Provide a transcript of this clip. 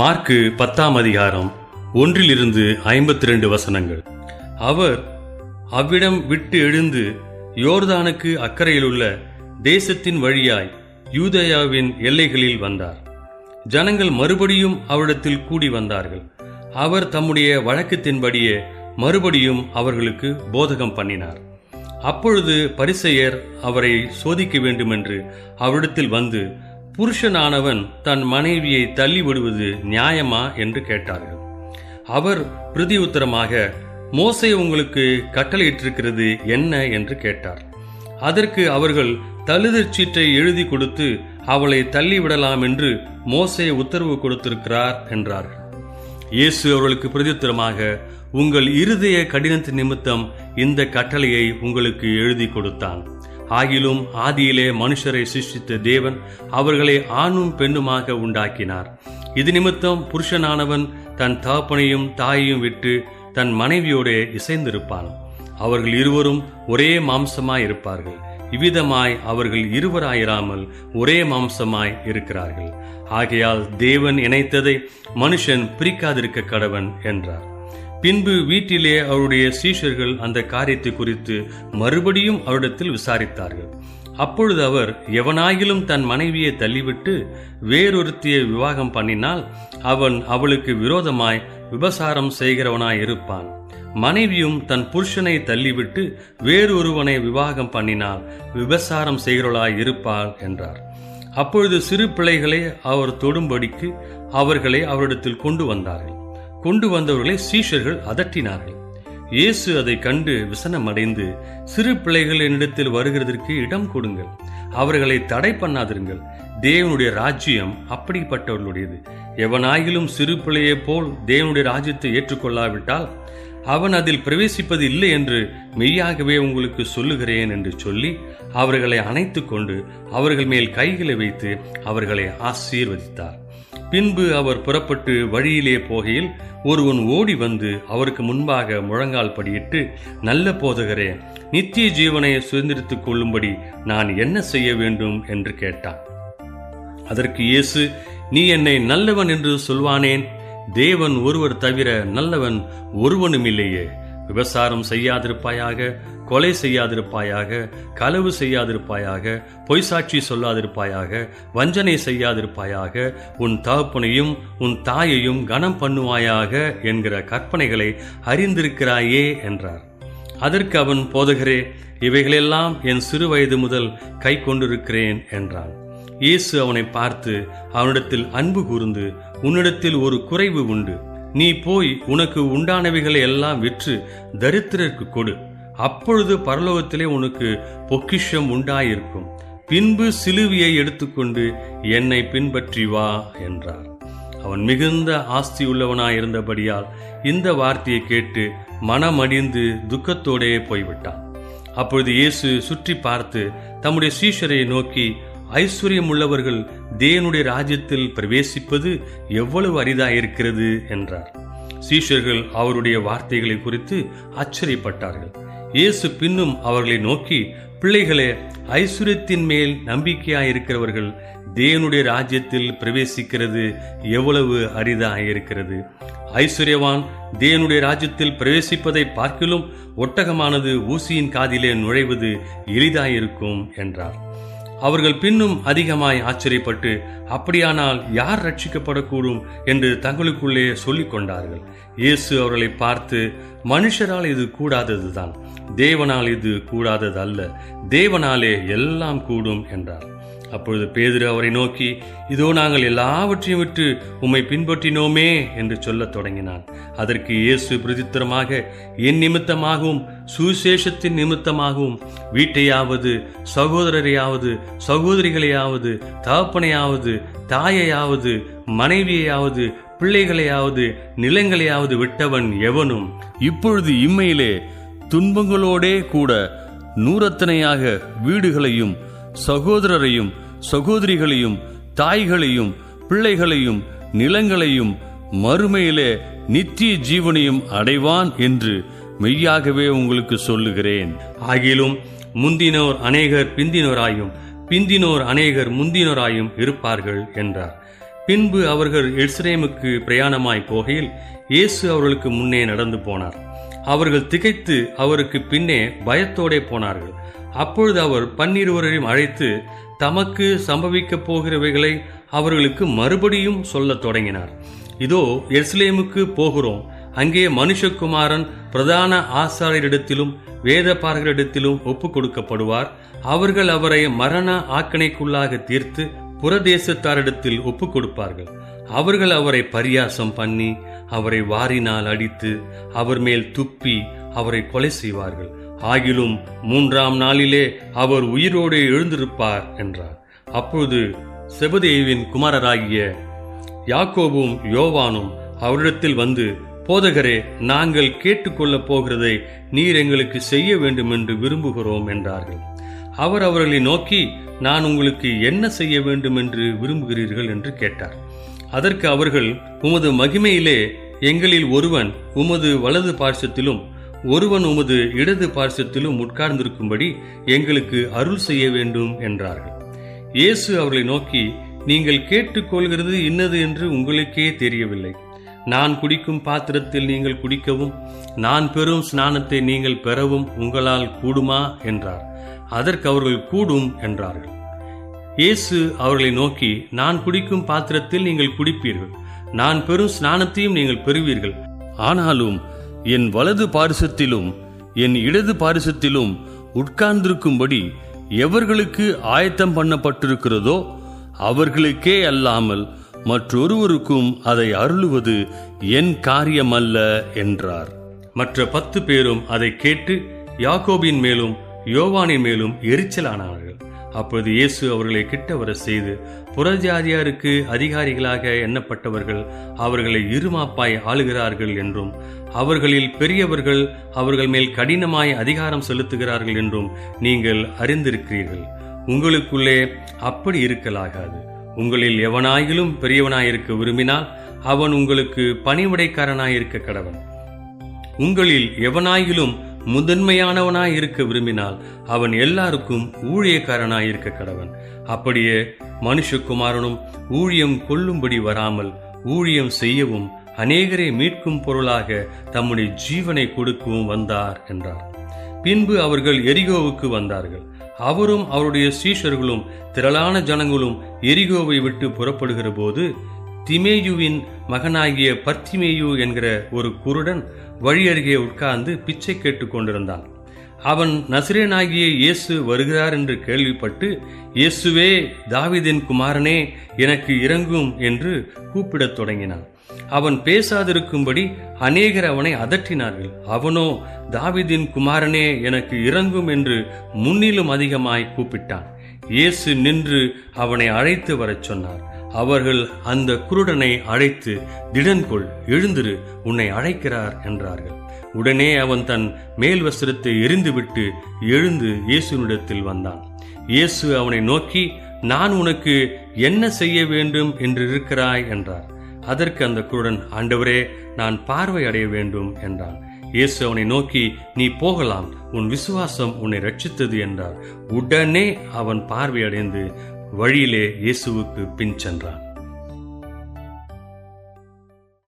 Mark 10ஆம் அதிகாரம் 1-52 அவர் அவ்விடம் விட்டு எழுந்து யோர்தானுக்கு அக்கறையிலுள்ள தேசத்தின் வழியாய் யூதேயாவின் எல்லைகளில் வந்தார். ஜனங்கள் மறுபடியும் அவரிடத்தில் கூடி வந்தார்கள். அவர் தம்முடைய வழக்கத்தின்படியே மறுபடியும் அவர்களுக்கு போதகம் பண்ணினார். அப்பொழுது பரிசேயர் அவரை சோதிக்க வேண்டுமென்று அவரிடத்தில் வந்து, புருஷனானவன் தன் மனைவியை தள்ளிவிடுவது நியாயமா என்று கேட்டார்கள். அவர் பிரதியுத்தரமாக, மோசே உங்களுக்கு கட்டளையிட்டிருக்கிறது என்ன என்று கேட்டார். அதற்கு அவர்கள், தள்ளுதற் சீட்டை எழுதி கொடுத்து அவளை தள்ளிவிடலாம் என்று மோசே உத்தரவு கொடுத்திருக்கிறார் என்றார்கள். இயேசு அவர்களுக்கு பிரதியுத்தரமாக, உங்கள் இருதய கடினத்தின் நிமித்தம் இந்த கட்டளையை உங்களுக்கு எழுதி கொடுத்தான். ஆகிலும் ஆதியிலே மனுஷரை சிருஷ்டித்த தேவன் அவர்களை ஆணும் பெண்ணுமாக உண்டாக்கினார். இது நிமித்தம் புருஷனானவன் தன் தகப்பனையும் தாயையும் விட்டு தன் மனைவியோடே இசைந்திருப்பான். அவர்கள் இருவரும் ஒரே மாம்சமாய் இருப்பார்கள். இவ்விதமாய் அவர்கள் இருவராயிராமல் ஒரே மாம்சமாய் இருக்கிறார்கள். ஆகையால் தேவன் இணைத்ததை மனுஷன் பிரிக்காதிருக்க கடவன் என்றார். பின்பு வீட்டிலே அவருடைய சீஷர்கள் அந்த காரியத்தை குறித்து மறுபடியும் அவரிடத்தில் விசாரித்தார்கள். அப்பொழுது அவர், எவனாகிலும் தன் மனைவியை தள்ளிவிட்டு வேறொருத்தியை விவாகம் பண்ணினால் அவன் அவளுக்கு விரோதமாய் விபசாரம் செய்கிறவனாய் இருப்பான். மனைவியும் தன் புருஷனை தள்ளிவிட்டு வேறொருவனை விவாகம் பண்ணினால் விபசாரம் செய்கிறவளாய் இருப்பாள் என்றார். அப்பொழுது சிறு பிள்ளைகளை அவர் தொடும்படிக்கு அவர்களை அவரிடத்தில் கொண்டு வந்தார்கள். கொண்டு வந்தவர்களை சீஷர்கள் அதட்டினார்கள். இயேசு அதை கண்டு விசனமடைந்து, சிறு பிள்ளைகள் என்னிடத்தில் வருகிறதற்கு இடம் கொடுங்கள், அவர்களை தடை பண்ணாதிருங்கள், தேவனுடைய ராஜ்யம் அப்படிப்பட்டவர்களுடையது. எவனாகிலும் சிறு பிள்ளையை போல் தேவனுடைய ராஜ்யத்தை ஏற்றுக்கொள்ளாவிட்டால் அவன் அதில் பிரவேசிப்பது இல்லை என்று மெய்யாகவே உங்களுக்கு சொல்லுகிறேன் என்று சொல்லி அவர்களை அணைத்து கொண்டு அவர்கள் மேல் கைகளை வைத்து அவர்களை ஆசீர்வதித்தார். பின்பு அவர் புறப்பட்டு வழியிலே போகையில் ஒருவன் ஓடி வந்து அவருக்கு முன்பாக முழங்கால் படியிட்டு, நல்ல போதகரே, நித்திய ஜீவனை சுதந்திரித்துக் கொள்ளும்படி நான் என்ன செய்ய வேண்டும் என்று கேட்டான். அதற்கு இயேசு, நீ என்னை நல்லவன் என்று சொல்வானேன்? தேவன் ஒருவர் தவிர நல்லவன் ஒருவனும் இல்லையே. விபசாரம் செய்யாதிருப்பாயாக, கொலை செய்யாதிருப்பாயாக, களவு செய்யாதிருப்பாயாக, பொய்சாட்சி சொல்லாதிருப்பாயாக, வஞ்சனை செய்யாதிருப்பாயாக, உன் தகப்பனையும் உன் தாயையும் கனம் பண்ணுவாயாக என்கிற கற்பனைகளை அறிந்திருக்கிறாயே என்றார். அதற்கு அவன், போதகரே, இவைகளெல்லாம் என் சிறு வயது முதல் கை கொண்டிருக்கிறேன் என்றான். இயேசு அவனை பார்த்து அவனிடத்தில் அன்பு கூர்ந்து, உன்னிடத்தில் ஒரு குறைவு உண்டு. நீ போய் உனக்கு உண்டானவைகளை எல்லாம் விற்று தரித்திரருக்கு கொடு, அப்பொழுது பரலோகத்திலே உனக்கு பொக்கிஷம் உண்டாயிருக்கும். பின்பு சிலுவையை எடுத்துக்கொண்டு என்னை பின்பற்றி வா என்றார். அவன் மிகுந்த ஆஸ்தியுள்ளவனாயிருந்தபடியால் இந்த வார்த்தையை கேட்டு மனமடிந்து துக்கத்தோடே போய்விட்டான். அப்பொழுது இயேசு சுற்றி பார்த்து தம்முடைய சீஷரை நோக்கி, ஐஸ்வர்யம் உள்ளவர்கள் தேவனுடைய ராஜ்யத்தில் பிரவேசிப்பது எவ்வளவு அரிதாயிருக்கிறது என்றார். சீஷர்கள் அவருடைய வார்த்தைகளை குறித்து ஆச்சரியப்பட்டார்கள். இயேசு பின்னும் அவர்களை நோக்கி, பிள்ளைகளே, ஐஸ்வர்யத்தின் மேல் நம்பிக்கையாயிருக்கிறவர்கள் தேவனுடைய ராஜ்யத்தில் பிரவேசிக்கிறது எவ்வளவு அரிதாயிருக்கிறது. ஐஸ்வர்யவான் தேவனுடைய ராஜ்யத்தில் பிரவேசிப்பதை பார்க்கிலும் ஒட்டகமானது ஊசியின் காதிலே நுழைவது எளிதாயிருக்கும் என்றார். அவர்கள் பின்னும் அதிகமாய் ஆச்சரியப்பட்டு, அப்படியானால் யார் ரட்சிக்கப்படக்கூடும் என்று தங்களுக்குள்ளே சொல்லிக் கொண்டார்கள். இயேசு அவர்களை பார்த்து, மனுஷரால் இது கூடாததுதான், தேவனால் இது கூடாதது அல்ல. தேவனாலே எல்லாம் கூடும் என்றார். அப்பொழுது பேதுரு அவரை நோக்கி, இதோ நாங்கள் எல்லாவற்றையும் விட்டு உம்மை பின்பற்றினோமே என்று சொல்லத் தொடங்கினான். அதற்கு இயேசு பிரதித்திரமாக, என் நிமித்தமாகவும் சுவிசேஷத்தின் நிமித்தமாகவும் வீட்டையாவது, சகோதரரையாவது, சகோதரிகளையாவது, தகப்பனையாவது, தாயையாவது, மனைவியையாவது, பிள்ளைகளையாவது, நிலங்களையாவது விட்டவன் எவனும் இப்பொழுது இம்மையிலே துன்பங்களோடே கூட நூறத்தனையாக வீடுகளையும், சகோதரரையும், சகோதரிகளையும், தாய்களையும், பிள்ளைகளையும், நிலங்களையும், மறுமையிலே நித்திய ஜீவனையும் அடைவான் என்று மெய்யாகவே உங்களுக்கு சொல்லுகிறேன். ஆகிலும் முந்தினோர் அநேகர் பிந்தினோராயும், பிந்தினோர் அநேகர் முந்தினோராயும் இருப்பார்கள் என்றார். பின்பு அவர்கள் எருசலேமுக்கு பிரயாணமாய் போகையில் இயேசு அவர்களுக்கு முன்னே நடந்து போனார். அவர்கள் திகைத்து அவருக்கு பின்னே பயத்தோடே போனார்கள். அப்பொழுது அவர் 12 அழைத்து தமக்கு சம்பவிக்கப் போகிறவைகளை அவர்களுக்கு மறுபடியும் சொல்லத் தொடங்கினார். இதோ எருசலேமுக்கு போகிறோம், அங்கே மனுஷகுமாரன் பிரதான ஆசாரியரிடத்திலும் வேதபாரகரிடத்திலும் ஒப்புக் கொடுக்கப்படுவார். அவர்கள் அவரை மரண ஆக்கணைக்குள்ளாக தீர்த்து புறதேசத்தாரிடத்தில் ஒப்புக் கொடுப்பார்கள். அவர்கள் அவரை பரியாசம் பண்ணி அவரை வாரினால் அடித்து அவர் மேல் துப்பி அவரை கொலை செய்வார்கள். ஆகிலும் 3ஆம் நாளிலே அவர் உயிரோடு எழுந்திருப்பார் என்றார். அப்பொழுது செபதேயுவின் குமாரராகிய யாக்கோபும் யோவானும் அவரிடத்தில் வந்து, போதகரே, நாங்கள் கேட்டுக்கொள்ளப் போகிறதை நீர் எங்களுக்கு செய்ய வேண்டும் என்று விரும்புகிறோம் என்றார்கள். அவர் அவர்களை நோக்கி, நான் உங்களுக்கு என்ன செய்ய வேண்டும் என்று விரும்புகிறீர்கள் என்று கேட்டார். அதற்கு அவர்கள், உமது மகிமையிலே எங்களில் ஒருவன் உமது வலது பார்சத்திலும் ஒருவன் உமது இடது பார்சத்திலும் உட்கார்ந்திருக்கும்படி எங்களுக்கு அருள் செய்ய வேண்டும் என்றார்கள். இயேசு அவர்களை நோக்கி, நீங்கள் கேட்டுக்கொள்கிறது இன்னது என்று உங்களுக்கே தெரியவில்லை. நான் குடிக்கும் பாத்திரத்தில் நீங்கள் குடிக்கவும் நான் பெறும் ஸ்நானத்தை நீங்கள் பெறவும் உங்களால் கூடுமா என்றார். அதற்கு அவர்கள் கூடும் என்றார்கள். இயேசு அவர்களை நோக்கி, நான் குடிக்கும் பாத்திரத்தில் நீங்கள் குடிப்பீர்கள், நான் பெறும் ஸ்நானத்தையும் நீங்கள் பெறுவீர்கள். ஆனாலும் என் வலது பாரிசத்திலும் என் இடது பாரிசத்திலும் உட்கார்ந்திருக்கும்படி எவர்களுக்கு ஆயத்தம் பண்ணப்பட்டிருக்கிறதோ அவர்களுக்கே அல்லாமல் மற்றொருவருக்கும் அதை அருளுவது என் காரியமல்ல என்றார். மற்ற 10 பேரும் அதை கேட்டு யாக்கோபின் மேலும் யோவானின் மேலும் எரிச்சலானார்கள். அப்பொழுது இயேசு அவர்களை கிட்ட வர செய்து, புறஜாதியாருக்கு அதிகாரிகளாக எண்ணப்பட்டவர்கள் அவர்களை இருமாப்பாய் ஆளுகிறார்கள் என்றும் அவர்களில் பெரியவர்கள் அவர்கள் மேல் கடினமாய் அதிகாரம் செலுத்துகிறார்கள் என்றும் நீங்கள் அறிந்திருக்கிறீர்கள். உங்களுக்குள்ளே அப்படி இருக்கலாகாது. உங்களில் எவனாயிலும் பெரியவனாயிருக்க விரும்பினால் அவன் உங்களுக்கு பணிவிடைக்காரனாயிருக்க கடவன். உங்களில் எவனாயிலும் முதன்மையானவனாய் இருக்க விரும்பினால் அவன் எல்லாருக்கும் ஊழியக்காரனாயிருக்க கடவன். அப்படியே மனுஷகுமாரனும் ஊழியம் கொள்ளும்படி வராமல் ஊழியம் செய்யவும் அநேகரை மீட்கும் பொருளாக தம்முடைய ஜீவனை கொடுக்கவும் வந்தார் என்றார். பின்பு அவர்கள் எரிகோவுக்கு வந்தார்கள். அவரும் அவருடைய சீஷர்களும் திரளான ஜனங்களும் எரிகோவை விட்டு புறப்படுகிற போது திமேயுவின் மகனாகிய பர்த்திமேயு என்கிற ஒரு குருடன் வழி அருகே உட்கார்ந்து பிச்சை கேட்டுக் கொண்டிருந்தான். அவன் நசரேயனாகிய இயேசு வருகிறார் என்று கேள்விப்பட்டு, இயேசுவே, தாவீதின் குமாரனே, எனக்கு இரங்கும் என்று கூப்பிடத் தொடங்கினான். அவன் பேசாதிருக்கும்படி அநேகர் அவனை அதட்டினார்கள். அவனோ, தாவீதின் குமாரனே, எனக்கு இரங்கும் என்று முன்னிலும் அதிகமாய் கூப்பிட்டான். இயேசு நின்று அவனை அழைத்து வரச் சொன்னார். அவர்கள் அந்த குருடனை அழைத்து, திடன்கொள், எழுந்திரு, உன்னை அழைக்கிறார் என்றார்கள். உடனே அவன் தன் மேல் வஸ்திரத்தை எறிந்துவிட்டு எழுந்து இயேசுவினிடத்தில் வந்தான். இயேசு அவனை நோக்கி, நான் உனக்கு என்ன செய்ய வேண்டும் என்று இருக்கிறாய் என்றார். அதற்கு அந்த குருடன், ஆண்டவரே, நான் பார்வை அடைய வேண்டும் என்றான். இயேசு அவனை நோக்கி, நீ போகலாம், உன் விசுவாசம் உன்னை ரட்சித்தது என்றார். உடனே அவன் பார்வையடைந்து வழியிலே இயேசுவுக்கு பின் சென்றான்.